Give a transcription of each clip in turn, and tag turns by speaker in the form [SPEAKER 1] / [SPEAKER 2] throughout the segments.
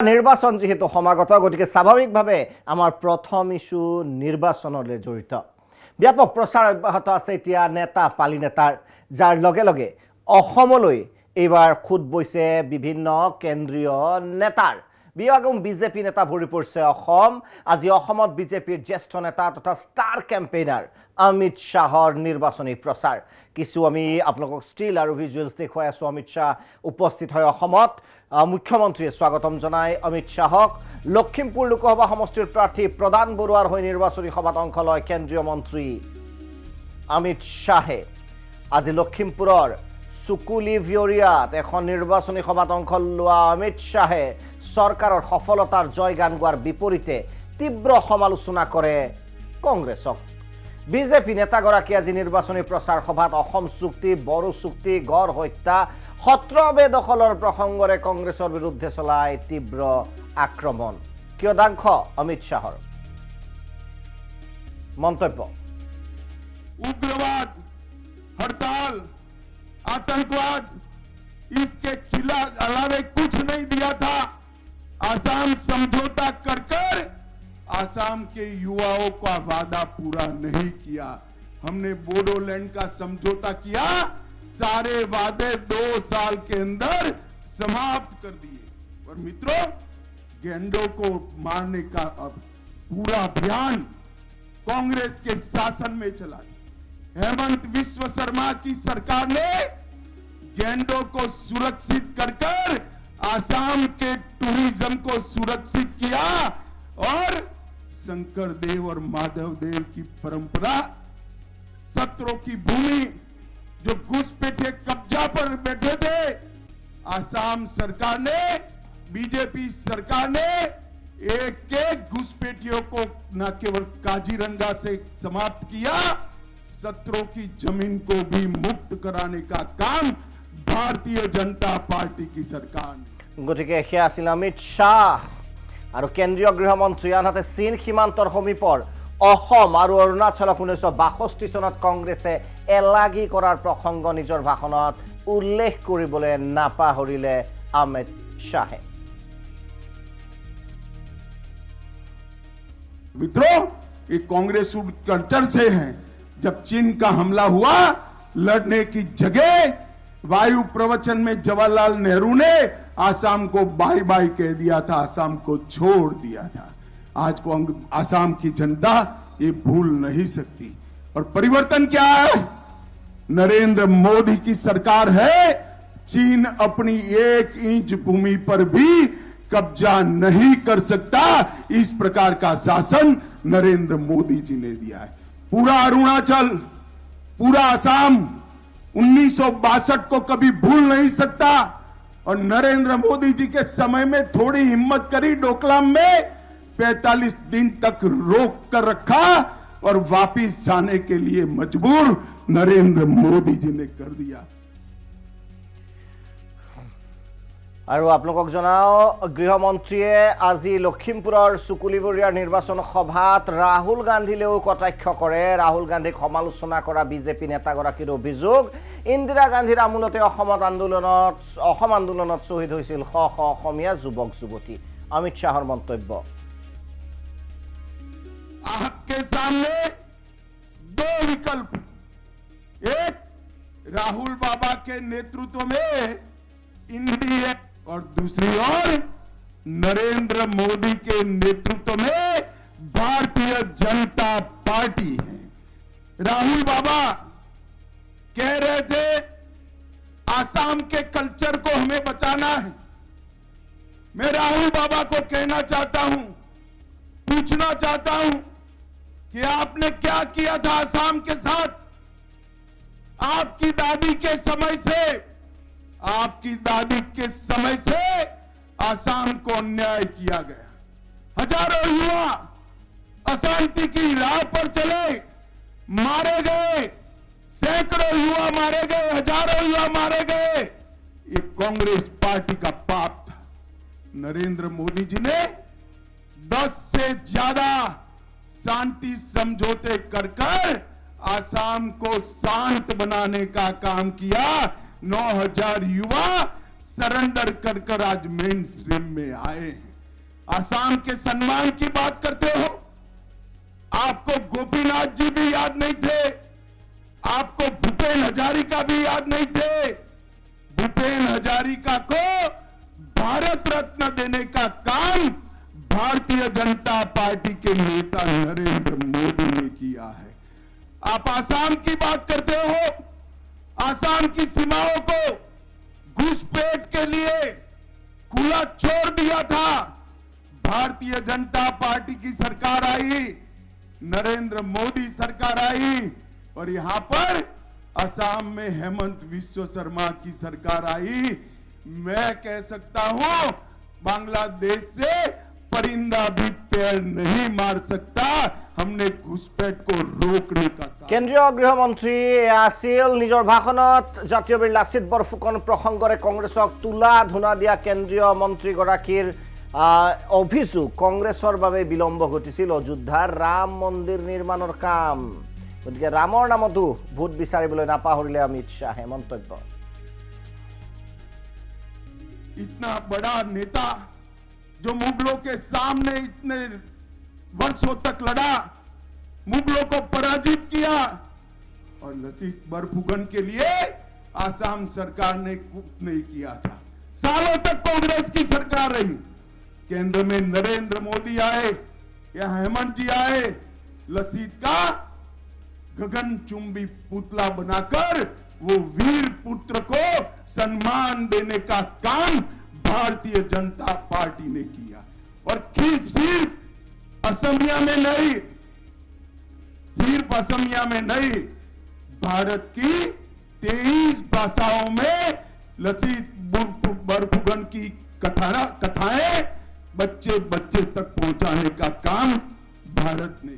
[SPEAKER 1] নির্বাচন যেহেতু সমাগত গতিকে স্বাভাৱিকভাৱে আমাৰ প্ৰথম ইস্যু নিৰ্বাচনলৈ জড়িত ব্যাপক প্ৰচাৰ অব্যাহত আছে এতিয়া নেতা পালি নেতাৰ যাৰ লগে লগে অসমলৈ এইবাৰ খুদ বৈছে বিভিন্ন কেন্দ্ৰীয় নেতাৰ বিয়াগম বিজেপি নেতা ভৰি পৰিছে অসম আজি অসমত বিজেপিৰ জ্যেষ্ঠ নেতা তথা ষ্টাৰ কেম্পেইনাৰ অমিত শাহৰ নিৰ্বাচনী প্ৰচাৰ কিছু আমি আপোনালোকক ষ্টিল আৰু ভিজুৱেলছ দেখুৱাই আছো অমিত শাহ উপস্থিত হয় অসমত মুখ্যমন্ত্ৰীয়ে স্বাগতম জনায় অমিত শাহক লখিমপুৰ লোকসভা সমষ্টিৰ প্ৰাৰ্থী প্ৰদান বৰুৱাৰ হৈ নিৰ্বাচনী সভাত অংশ লয় কেন্দ্ৰীয় মন্ত্ৰী অমিত শাহে আজি লখিমপুৰৰ সুকুলি ভিয়ৰিয়াত এখন নিৰ্বাচনী সভাত অংশ লোৱা অমিত শাহে চৰকাৰৰ সফলতাৰ জয়গান গোৱাৰ বিপৰীতে তীব্ৰ সমালোচনা কৰে কংগ্ৰেছক বিজেপি নেতাগৰাকী আজি নিৰ্বাচনী প্ৰচাৰ সভাত অসম চুক্তি বড়ো চুক্তি গড় হত্যা সত্ৰবে দখলৰ প্ৰসংগৰে কংগ্ৰেছৰ বিৰুদ্ধে চলায় তীব্ৰ আক্ৰমণ কিয়দাংশ অমিত শাহৰ মন্তব্য
[SPEAKER 2] उग्रवाद हड़ताल आतंकवाद इसके खिलाफ अलावे कुछ नहीं दिया था आसाम समझौता कर कर आसाम के युवाओं का वादा पूरा नहीं किया हमने बोडोलैंड का समझौता किया सारे वादे 2 साल के अंदर समाप्त कर दिए और मित्रों गेंडों को मारने का अब पूरा अभियान कांग्रेस के शासन में चला हेमंत विश्व शर्मा की सरकार ने गेंडों को सुरक्षित कर कर आसाम के टूरिज्म को सुरक्षित किया और शंकर देव और माधव देव की परंपरा सत्रों की भूमि जो घुसपैठे कब्जा पर बैठे थे आसाम सरकार ने बीजेपी सरकार ने एक एक घुसपैठियों को न केवल काजीरंगा से समाप्त किया सत्रों की जमीन को भी मुक्त कराने का काम भारतीय जनता पार्टी की सरकार ने
[SPEAKER 1] গতিকে সেয়া আছিল অমিত শাহ আৰু কেন্দ্ৰীয় গৃহমন্ত্ৰী আনহাতে চীন সীমান্তৰ সমীপৰ অসম আৰু অৰুণাচলক 1962 চনত কংগ্ৰেছে এলাগি কৰাৰ প্ৰসংগ নিজৰ ভাষণত উল্লেখ কৰিবলৈ নাপাহৰিলে অমিত শাহে
[SPEAKER 2] मित्रों ये कांग्रेस कल्चर से है जब चीन का हमला हुआ लड़ने की जगह वायु प्रवचन में जवाहरलाल नेहरू ने आसाम को बाय बाय कह दिया था आसाम को छोड़ दिया था आज को आसाम की जनता ये भूल नहीं सकती और परिवर्तन क्या है नरेंद्र मोदी की सरकार है चीन अपनी 1 इंच भूमि पर भी कब्जा नहीं कर सकता इस प्रकार का शासन नरेंद्र मोदी जी ने दिया है पूरा अरुणाचल पूरा असम 1962 को कभी भूल नहीं सकता और नरेंद्र मोदी जी के समय में थोड़ी हिम्मत करी डोकलाम में 45 दिन तक रोक कर रखा और वापिस जाने के लिए मजबूर नरेंद्र मोदी जी ने कर दिया
[SPEAKER 1] আৰু আপোনালোকক জনাও গৃহমন্ত্ৰীয়ে আজি লখিমপুৰৰ সুকুলিবৰীয়াৰ নিৰ্বাচন সভাত ৰাহুল গান্ধীলেও কটাক্ষ কৰে ৰাহুল গান্ধীক সমালোচনা কৰা বিজেপি নেতাগৰাকীৰ অভিযোগ ইন্দিৰা গান্ধীৰ আমোলতে অসম আন্দোলনত শ্বহীদ হৈছিল শ শ অসমীয়া যুৱক যুৱতী অমিত শাহৰ মন্তব্য
[SPEAKER 2] आपके सामने 2 विकल्प एक राहुल बाबा के नेतृत्व में इंडिया और दूसरी ओर नरेंद्र मोदी के नेतृत्व में भारतीय जनता पार्टी है राहुल बाबा कह रहे थे आसाम के कल्चर को हमें बचाना है मैं राहुल बाबा को कहना चाहता हूं पूछना चाहता हूं कि आपने क्या किया था आसाम के साथ आपकी दादी के समय से आसाम को अन्याय किया गया हजारों युवा अशांति की राह पर चले मारे गए सैकड़ों युवा मारे गए हजारों युवा मारे गए ये कांग्रेस पार्टी का पाप था नरेंद्र मोदी जी ने 10 से ज्यादा शांति समझौते कर कर आसाम को शांत बनाने का काम किया 9000 युवा सरेंडर कर आज मेन स्ट्रीम में आए हैं। आसाम के सम्मान की बात करते हो। आपको गोपीनाथ जी भी याद नहीं थे, आपको भूपेन हजारिका भी याद नहीं थे। भूपेन हजारिका को भारत रत्न देने का काम भारतीय जनता पार्टी के नेता नरेंद्र मोदी ने किया है। आप आसाम की बात करते हो, आसाम की सीमाओं को घुसपैठ के लिए खुला छोड़ दिया था। भारतीय जनता पार्टी की सरकार आई, नरेंद्र मोदी सरकार आई और यहां पर असम में हेमंत विश्व शर्मा की सरकार आई। मैं कह सकता हूं बांग्लादेश से परिंदा भी पैर नहीं मार सकता। हमने घुसपैठ को रोकने का काम।
[SPEAKER 1] কেন্দ্ৰীয় গৃহমন্ত্ৰী আছিল নিজৰ ভাষণত জাতীয় বীৰ লাচিত বৰফুকন প্ৰসংগৰে কংগ্ৰেছক তোলা ধুনা দিয়া কেন্দ্ৰীয় মন্ত্ৰীগৰাকীৰ অভিযোগ কংগ্ৰেছৰ বাবে বিলম্ব ঘটিছিল অযোধ্যাৰ ৰাম মন্দিৰ নিৰ্মাণৰ কাম। গতিকে ৰামৰ নামতো ভোট বিচাৰিবলৈ নাপাহৰিলে অমিত শ্বাহে মন্তব্য।
[SPEAKER 2] इतना बड़ा नेता जो मुगलों के सामने इतने वर्षों तक लड़ा, मुगलों को पराजित किया और लसीत बरफुकन के लिए आसाम सरकार ने कुछ नहीं किया था। सालों तक कांग्रेस की सरकार रही, केंद्र में नरेंद्र मोदी आए या हेमंत जी आए, लसीत का गगनचुंबी पुतला बनाकर वो वीर पुत्र को सम्मान देने का काम भारतीय जनता पार्टी ने किया। और सिर्फ असमिया में नहीं, सिर्फ असमिया में नहीं, भारत की 23 भाषाओं में लसीत बरफुकन की कथाएं बच्चे बच्चे तक पहुंचाने का काम भारत ने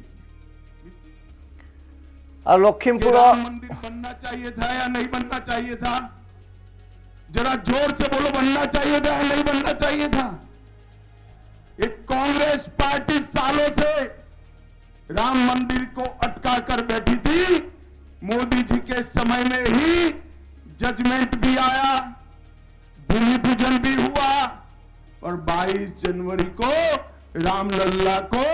[SPEAKER 2] किया।
[SPEAKER 1] লখিমপুৰ
[SPEAKER 2] राम मंदिर बनना चाहिए था या नहीं बनना चाहिए था? जरा जोर से बोलो, बनना चाहिए था या नहीं बनना चाहिए था? एक कांग्रेस पार्टी सालों से राम मंदिर को अटका कर बैठी थी। मोदी जी के समय में ही जजमेंट भी आया, भूमि पूजन भी हुआ और 22 जनवरी को रामलल्ला को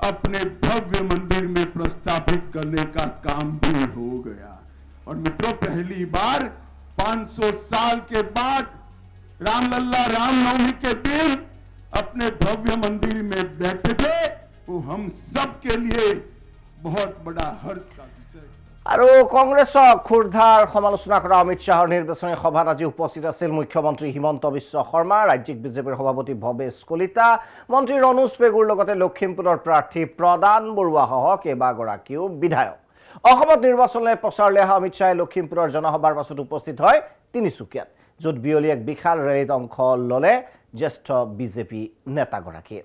[SPEAKER 2] अपने भव्य मंदिर में प्रस्थापित करने का काम भी हो गया। और मित्रों, पहली बार 500 साल के बाद रामलल्ला रामनवमी के दिन अपने भव्य मंदिर में बैठे थे। वो हम सब के लिए बहुत बड़ा हर्ष का विषय है।
[SPEAKER 1] আৰু কংগ্ৰেছক ক্ষুৰধাৰ সমালোচনা কৰা অমিত শ্বাহৰ নিৰ্বাচনী সভাত আজি উপস্থিত আছিল মুখ্যমন্ত্ৰী হিমন্ত বিশ্ব শৰ্মা, ৰাজ্যিক বিজেপিৰ সভাপতি ভৱেশ কলিতা, মন্ত্ৰী ৰণোজ পেগুৰ লগতে লখিমপুৰৰ প্ৰাৰ্থী প্ৰদান বৰুৱা সহ কেইবাগৰাকীও বিধায়ক। অসমত নিৰ্বাচনলৈ প্ৰচাৰলৈ অহা অমিত শ্বাহে লখিমপুৰৰ জনসভাৰ পাছত উপস্থিত হয় তিনিচুকীয়াত, য'ত বিয়লি এক বিশাল ৰেলীত অংশ ল'লে জ্যেষ্ঠ বিজেপি নেতাগৰাকীয়ে।